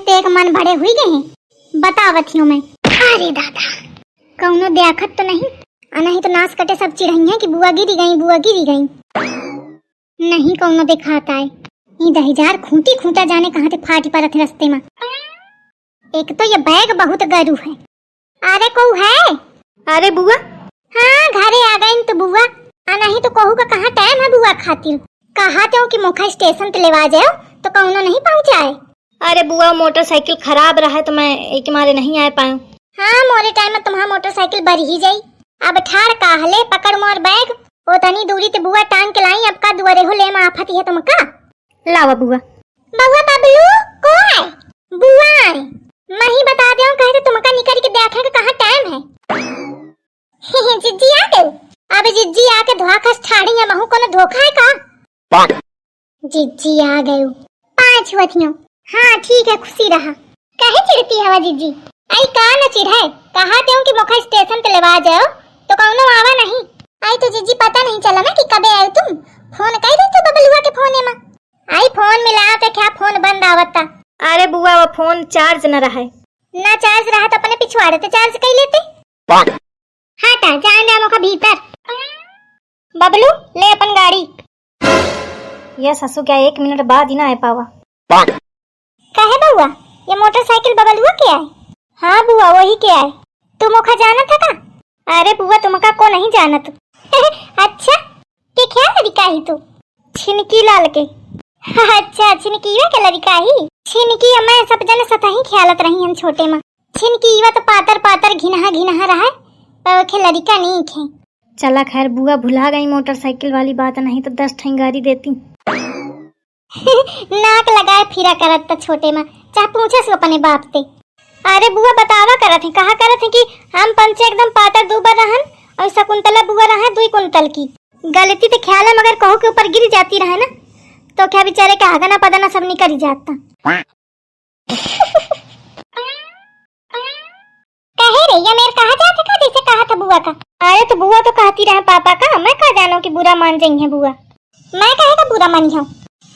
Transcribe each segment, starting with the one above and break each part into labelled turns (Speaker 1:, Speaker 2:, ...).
Speaker 1: देखते एक मन भरे हुई गए हैं। बतावत हूँ मैं। अरे दादा कौनो देखत तो नहीं नहीं तो नाश कटे सब चिढ़ैया कि बुआ गिरी गई बुआ गिरी गई। नहीं कौनो दिखाता है। ये दहीजार खूंटी खूंटा जाने कहाँ से फाटी पड़त रास्ते में। एक तो ये बैग बहुत गरू है। अरे कहू है?
Speaker 2: अरे बुआ
Speaker 1: हाँ घरे आ गई तो बुआ नहीं तो कहू का कहाँ टाइम है बुआ खातिर। कहा तो कि मुखा स्टेशन पे लेवा जाओ तो कौनो नहीं पहुँचाए।
Speaker 2: अरे बुआ मोटरसाइकिल खराब रहा है तो मैं एक मारे नहीं आ पाऊँ।
Speaker 1: हाँ मोरे टाइम में तुम्हारा मोटरसाइकिल बढ़ ही जाई। अब ठाड़ काहले पकड़ मोर बैग ओ तनी दूरी ते बुआ टांग के लाई। अब का दुआरे हो ले आफती है तुमका।
Speaker 2: लावा बुआ।
Speaker 1: बुआ बबलू को है? बुआ है मैं ही बता दे कहे तो तुमका निकल के देखे के कहाँ टाइम है। जिज्जी आ गए। अब जिज्जी आके धोखा खस ठाड़ी है महू कोनो धोखा है का? जिज्जी आ गए 5 वथियों। हाँ ठीक है खुशी रहा। कहे चिढ़ती है जिज्जी? आई का न चिढ़े कहा ते कि मुखा स्टेशन पे लेवा जाओ तो कौनो आवा नहीं। आई तो जिज्जी पता नहीं चला ना कि कबे आए तुम। फोन कर दी तो बबलुआ के फोन में आई फोन मिला तो क्या फोन बंद आवता।
Speaker 2: अरे बुआ वो फोन चार्ज न रहा है।
Speaker 1: ना चार्ज रहा तो अपने पिछवाड़े तो चार्ज कर लेते। हटा जान दे मुखा भीतर। बबलू ले अपन गाड़ी।
Speaker 2: यह ससु क्या 1 मिनट बाद ही ना आ पावा।
Speaker 1: कहे बुआ ये मोटरसाइकिल बबलुआ के आए? हाँ बुआ वही के आए। तुम मुखा जाना था का? अरे बुआ तुमका को नहीं जानत। अच्छा के क्या लड़का ही तू? छिनकी लाल के। अच्छा छिनकीवा के लड़का ही। छिनकी मैं सब जन सतही ख्यालत रही हम छोटे में। छिनकीवा तो पातर पातर घिनहा घिनहा रहा पर के लड़का नहीं खे।
Speaker 2: चला खैर बुआ भुला गई मोटरसाइकिल वाली बात, नहीं तो 10 ठेंग गाड़ी देती।
Speaker 1: नाक लगाए फिरा करत त छोटे में चाहे पूछे सो अपने बाप से। अरे बुआ बतावा करत है कहा करत है कि हम पंचे एकदम पातर दूबर रहन और शकुंतला बुआ रहा 2 कुंतल की। गलती तो ख्याल है मगर कहो के ऊपर गिर जाती रहे ना तो क्या बेचारे का हगना पदना सब निकल जाता। कहे रे या मेरे कहा जाते का जैसे कहा था बुआ का। अरे तो बुआ तो कहती रहे पापा का मैं कहा जानो कि बुरा मान जाई है बुआ। मैं कहे का बुरा मानी हूँ।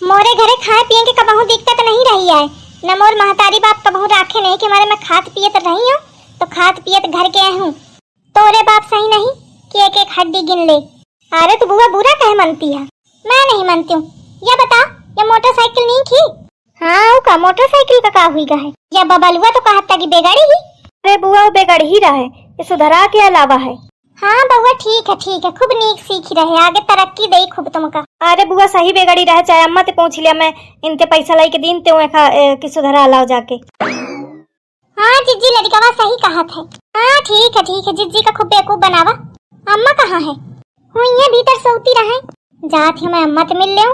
Speaker 1: मोरे घरे खाए पिए के कबहू दिक्कत नहीं रही है न मोर महतारी बाप कबहू राखे नहीं कि हमारे मैं खात पियत रही हूँ तो खात पियत घर के आई हूँ। तोरे बाप सही नहीं कि एक एक हड्डी गिन ले। अरे तो बुआ बुरा कहे मनती है? मैं नहीं मानती हूँ। या बता ये मोटरसाइकिल नहीं थी? हाँ का मोटरसाइकिल का हुई है या बबलुआ तो कहता कि बेगाड़ी ही।
Speaker 2: अरे बुआ वो बेगड़ ही रहा है ये सुधरा के अलावा है।
Speaker 1: हाँ बुआ ठीक है खूब नीक सीख रहे आगे तरक्की दे खूब तुमका।
Speaker 2: अरे बुआ सही बेगड़ी रहे चाहे अम्मा ते पहुंच लिया मैं इनते पैसा लाई के दिन ते कि सुधरा लाओ जाके।
Speaker 1: हाँ जिज्जी लड़का सही कहा था। हाँ ठीक है जिज्जी का खूब बेवकूफ बनावा। अम्मा कहाँ है? हुई है भीतर सोती रहे जात है मैं अम्मा ते मिल ले।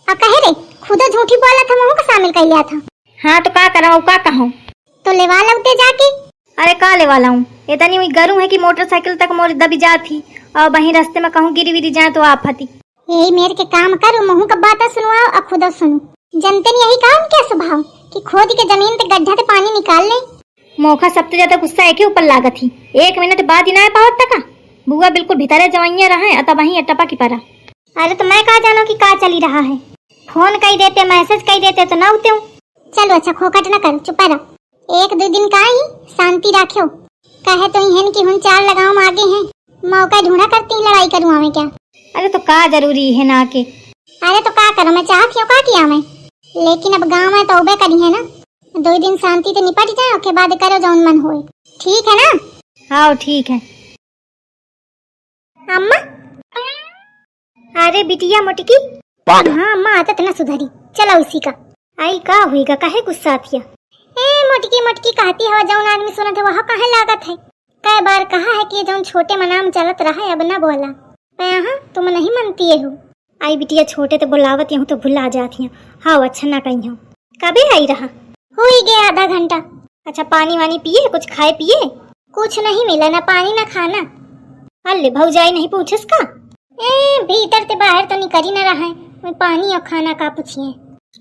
Speaker 1: कहे रे खुदा झूठी बोला था मुँह का शामिल कर लिया था।
Speaker 2: हाँ तो का कराऊं का कहूं?
Speaker 1: तो लेवा लगते जाके।
Speaker 2: अरे का ले वाला हूँ इतनी हुई गरू है कि मोटरसाइकिल तक मोर दबी जाती और वहीं रास्ते में कहूँ गिरी विरी जाए तो आफती।
Speaker 1: यही मेरे के काम करो मुँह का बात सुनवाओ और खुद सुनो। जनते ने यही कहा क्या स्वभाव कि खोद के जमीन पे गड्ढा से पानी निकाल ले।
Speaker 2: मौका सबसे ज्यादा गुस्सा एक ही ऊपर लागत थी 1 मिनट बाद ही ना पावत तक बुआ बिल्कुल भीतरे जवाइया रहे अतः वहीं अटपा की परा।
Speaker 1: अरे तो मैं कहा जानो कि का चली रहा है। फोन कर देते मैसेज कर देते तो ना उठते। चलो अच्छा खोखट न कर चुप रहो। 1-2 दिन का ही शांति रखो। कहे तो इहन की हम 4 लगाओ आगे हैं मौका ढूंढा करती लड़ाई करूँ हमें क्या।
Speaker 2: अरे तो का जरूरी है ना के।
Speaker 1: अरे तो का करो मैं चाहती हूँ का किया मैं लेकिन अब गाँव में तो उबे करी है ना 2 दिन शांति से निपट जाए उसके बाद करो जौन मन होए। ठीक है ना?
Speaker 2: हाँ ठीक है।
Speaker 1: अम्मा अरे बिटिया मोटकी। हाँ अम्मा आदत न सुधरी चला उसी का। आई का हुईगा काहे गुस्सा थिया? मोटकी मोटकी कहती है जौन आदमी सुनत है वह कहे लागत है। कई बार कहा है कि जौन छोटे में नाम चलत रहा है अब न बोला। मैं तुम नहीं मनती हो। आई बिटिया छोटे तो बुलावत हूँ तो भुला जाती हूँ। हाँ अच्छा ना कही हूँ। कभी आई रहा? हुई गया आधा घंटा। अच्छा पानी वानी पिए कुछ खाए पिए? कुछ नहीं मिला ना पानी ना खाना। अल्ले भौजाई नहीं पूछस का? भीतर से बाहर तो निकली न रहा है पानी और खाना का पूछिए।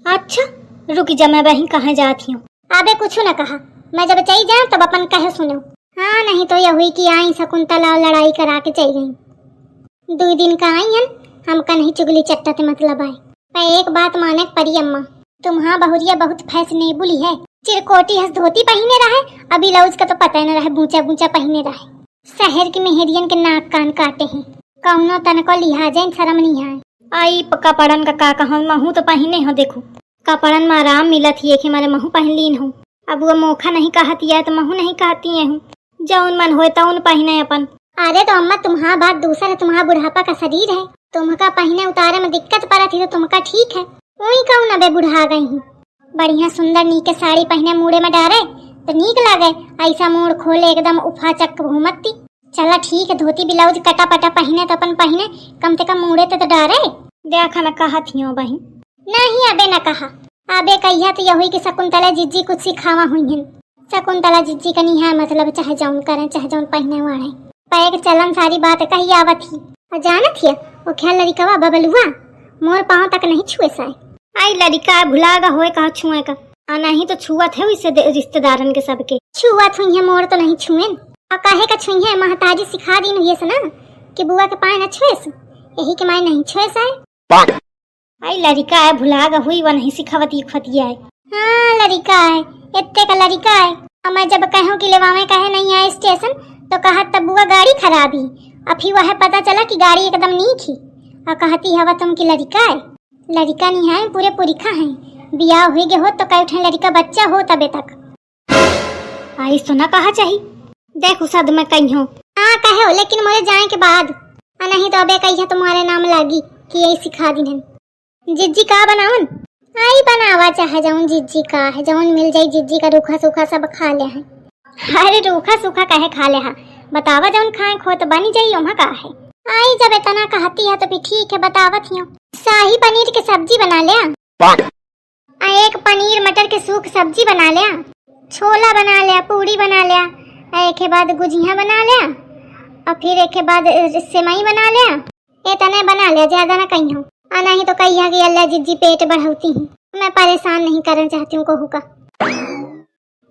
Speaker 1: अच्छा रुक जा मैं वहीं कहाँ जाती हूँ। अबे कुछ न कहा मैं जब चली जाऊँ तब अपन कहे सुनो। हाँ नहीं तो यह हुई कि आई शकुंतला लड़ाई करा के चली गई। 2 दिन का आई है हमका नहीं चुगली चट्टा ते मतलब आए। एक बात माने परी अम्मा तुम्हारा बहुरिया बहुत फैशनेबल है। चिरकोटी हंस धोती पहने रहे, अभी ब्लाउज का तो पता न रहे, बूचा बूचा पहने रहे। शहर के मेहरियन के नाक कान काटे हैं, कौनो तनको लिहाज शर्म नहीं है।
Speaker 2: आई कपड़न का कहूँ महू तो पहने हो, देखो कपड़न में आराम मिलत ही कि मारे महू पहन लीन हूँ। अब वो मोखा नहीं कहती है तो महू नहीं कहती है हूँ, जौन मन होए तौन पहने अपन।
Speaker 1: अरे तो अम्मा तुम्हारा बात दूसरा है, तुम्हारा बुढ़ापा का शरीर है, तुमका पहने उतारे में दिक्कत पड़ा थी तो तुमका ठीक है। वही कहूँ ना बे बुढ़ा गई हूँ, बढ़िया सुंदर नीके साड़ी पहने मुड़े में डारे तो नीक लागे, ऐसा मोड़ खोले एकदम उफा चक घूमती। चला ठीक है, धोती ब्लाउज कटा पटा पहने तो अपन पहने, कम से कम मुड़े तो डारे।
Speaker 2: देखा मैं कहा थी बहन।
Speaker 1: नहीं अबे न कहा, अबे कहिया तो यही कि शकुंतला जीजी कुछ सिखावा हुई है। शकुंतला जीजी का नहीं है मतलब, चाहे जौन करें चाहे जौन पहने वाले पैक चलन सारी बात कही आवत ही। और जानत हिया वो क्या लड़िकवा बबलुआ मोर पाँव तक नहीं छुए साए।
Speaker 2: आई लड़का भुलागा होए कहा छुए का, नहीं तो छुआ थे वैसे रिश्तेदारन के सबके
Speaker 1: छुआ छुई है, मोर तो नहीं छुए। और काहे का छुई है, महताजी सिखा दी हुई है ना कि बुआ के पाए न छुए, यही के माय नहीं छुए साए।
Speaker 2: आई लड़का है भुलागा हुई वो नहीं सिखावती खतिया है।
Speaker 1: हाँ लड़का है, इतने का लड़का है। और मैं जब कहूँ कि लेवावे कहे नहीं आए स्टेशन तो कहा तब बुआ गाड़ी खराबी, अब ही वह पता चला कि गाड़ी एकदम नहीं थी। और कहती हवा तुम की लड़का है, लड़का नहीं है पूरे पुरिखा है, बियाह हुई गे हो तो कई उठे लड़का बच्चा हो तबे तक।
Speaker 2: आई सुना कहा चाहिए, देख सद में कही हो।
Speaker 1: हाँ कहे हो, लेकिन मोरे जाए के बाद, नहीं तो अबे कही तुम्हारे नाम लागी कि यही सिखा दी है। जिज्जी का बनावन आई बनावा चाहे जाऊन जिज्जी का है, जौन मिल जाई जिज्जी का रूखा सूखा सब खा ले है। अरे रूखा सूखा कहे खा ले हा, बतावा जौन खाए खो तो बनी जाई ओमा का है। आई जब इतना कहती है तो भी ठीक है बतावत ही। शाही पनीर की सब्जी बना लिया, एक पनीर मटर के सूख सब्जी बना लिया, छोला बना लिया, पूरी बना लिया, एक के बाद गुजिया बना लिया, और फिर एक के बाद सेवई बना लिया। इतने बना लिया, ज्यादा ना कहीं हो। नहीं तो कही है कि अल्लाह जिज्जी पेट बढ़ाती हूँ, मैं परेशान नहीं करना चाहती हूँ कहू का।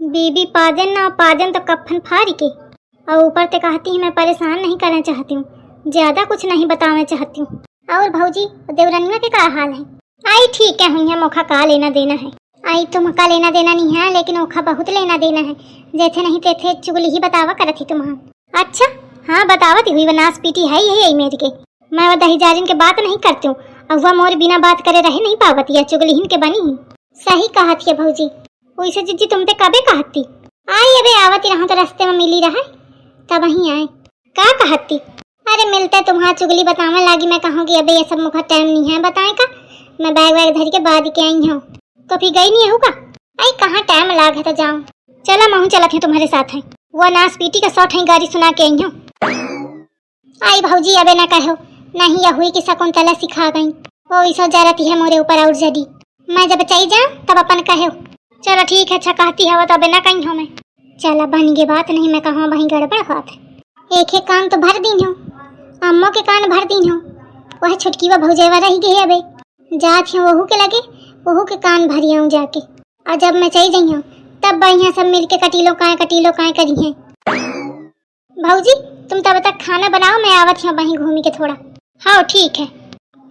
Speaker 1: बीबी पाजन ना पाजन तो कफन फाड़ के, और ऊपर से कहती है मैं परेशान नहीं करना चाहती हूँ, ज्यादा कुछ नहीं बताना चाहती हूँ। और भौजी देवरनिया के क्या हाल है? आई ठीक है हुई है, मोखा का लेना देना है। आई तुम का लेना देना नहीं है, लेकिन ओखा बहुत लेना देना है, जैसे नहीं तेथे चुगली ही बतावा करती तुम्हारा। अच्छा हाँ बतावती हुई बनास पीटी है यही मेरे के, मैं वो दही जारिन के बात नहीं करती हूँ, और वह मोर बिना बात करे रहे नहीं पावती है, चुगली के बनी ही। सही कहती है भौजी, वैसे जिज्जी तुम पे कबे कहती? आई अबे आवती रहा तो रास्ते में मिली रहा तब वहीं आए। क्या कहती? अरे मिलते तुम्हारा चुगली बताने लगी, मैं कहूँगी अबे ये सब मुखा टाइम नहीं है बताए का, मैं बैग वैग धर के बाद के आई हूँ, तो फिर गई नहीं होगा। आई कहाँ टाइम लाग है तो जाऊँ, चला महू चलत है तुम्हारे साथ है, वो नास पीटी का सौठ गाड़ी सुना के आई हूँ। आई भौजी अबे न कहो, नहीं यह हुई कि शकुंतला सिखा गई, वो ऐसा जरती है मोरे ऊपर और जड़ी, मैं जब चली जाऊँ तब अपन कहो। चलो ठीक है, अच्छा कहती है वो तो अबे न कहीं हूँ मैं। चला बन गई बात, नहीं मैं कहूँ वही गड़बड़ बात है। एक कान तो भर दी हूँ, अम्मो के कान भर दी हूँ, वह छुटकी वो भौजेवा रही गई अबे, जात हूँ वहू के लगे वहू के कान भरी हूँ जाके, और जब मैं चली गई हूँ तब बढ़िया सब मिल के कटीलो काय करी है। भौजी तुम तब तक खाना बनाओ, मैं आवत हूँ वहीं घूमी के थोड़ा। हाँ ठीक है।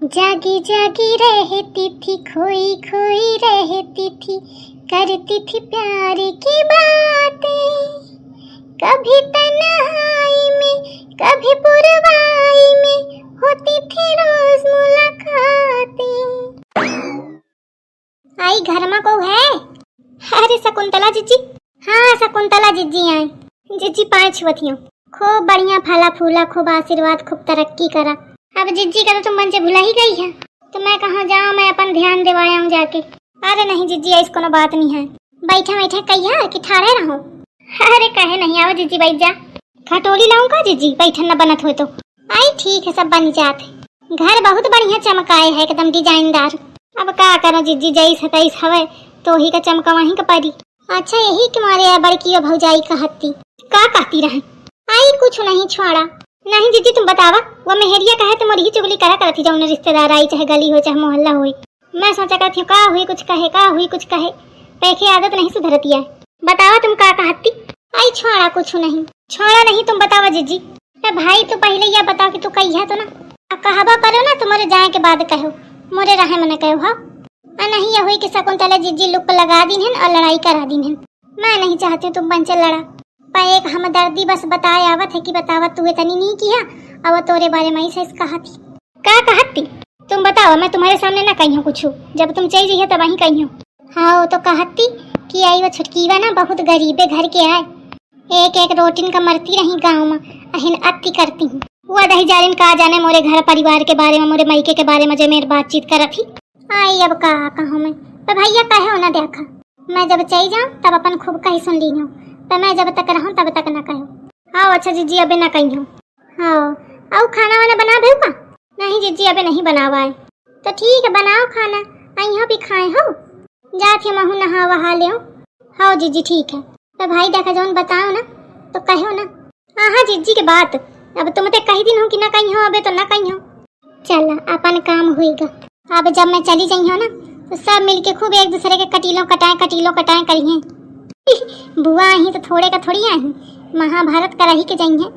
Speaker 1: जागी जागी रहती थी, खोई खोई रहती थी, करती थी प्यार की बातें, कभी तन्हाई में कभी पुरवाई में होती थी रोज मुलाकातें। आई घर में को है? अरे शकुंतला जीजी। हाँ शकुंतला जीजी आई। जीजी पाँच छुअतियों, खूब बढ़िया फला फूला, खूब आशीर्वाद, खूब तरक्की करा। अब जीजी का तो तुम मन से भुला ही गई है, तो मैं कहाँ जाऊँ, मैं अपन ध्यान दिवाया हूँ जाके। अरे नहीं जीजी ऐसी कोनो बात नहीं है, बैठा बैठा कहिया कि ठाड़े रहो। अरे कहे नहीं, आओ जीजी बैठ जा। खटोली लाऊं का जीजी, बैठन न बनत हो तो? आई ठीक है सब बन जाते, घर बहुत बढ़िया चमकाए है एकदम डिजाइनदार। अब क्या करो जीजी, जैस तैस हवे तो ही का चमका वहीं का पड़ी। अच्छा यही तुम्हारे बड़की भौजाई कहती का कहती रहे? आई कुछ नहीं छोड़ा। नहीं जीजी तुम बतावा, वो मेहरिया कहे तो मोरी ही चुगली करा करती जाऊँ, रिश्तेदार आई चाहे गली हो चाहे मोहल्ला हो। मैं सोचा करती हूँ का हुई कुछ कहे, का हुई कुछ कहे, पैखे आदत नहीं सुधरती है। बतावा तुम का कहती? आई छोड़ा कुछ नहीं, छोड़ा नहीं तुम बतावा जीजी। भाई तू पहले यह बताओ कि तू कही है तो ना, अब कहबा करो ना तुम्हारे जाए के बाद कहो, मोरे राहे मने कहो। हाँ नहीं यह हुई कि शकुंतला जीजी लुक लगा दी है और लड़ाई करा दी है। मैं नहीं चाहती तुम पंचे लड़ा, पर एक हमदर्दी बस बताए आवत है कि बतावत तू इतनी नहीं किया, अब तोरे बारे में ही से कहा थी। क्या कहत थी? तुम बताओ, मैं तुम्हारे सामने ना कही हूँ कुछ, जब तुम चाहिए जइए तब वहीं कही हूँ। हाँ वो तो कहत थी कि आई वो छुटकीवा ना बहुत गरीबे घर के आए, एक एक रोटिन का मरती रही गाँव में, अहिन अति करती हूँ। वो दही जारिन का जाने मोरे घर परिवार के बारे में, मोरे मायके के बारे में जो मेरी बातचीत कर थी। आई अब कहा कहूँ मैं, तो भैया कहे हो ना देखा, मैं जब चली जाऊँ तब अपन खूब कही सुन ली हूँ, तो मैं जब तक रहूँ तब तक ना कहो। हाँ अच्छा जीजी अबे ना कही हूँ। हाँ आओ खाना वाना बना भेऊ का? नहीं जीजी अबे नहीं बनावा है। तो ठीक है बनाओ खाना, यहाँ भी खाए हो, जाती महू नहा वहा ले। हाँ जीजी ठीक है। तो भाई देखा जौन बताओ ना तो कहो ना। हाँ जीजी के बात, अब तुम ते कही दिन हो कि ना कही हो, अबे तो ना कही हो। चल अपन काम हुईगा, अब जब मैं चली जाई हो ना तो सब मिलके खूब एक दूसरे के कटीलों कटाए करिए। बुआ आई तो थोड़े का थोड़ी आई, महाभारत कर ही के जाइए।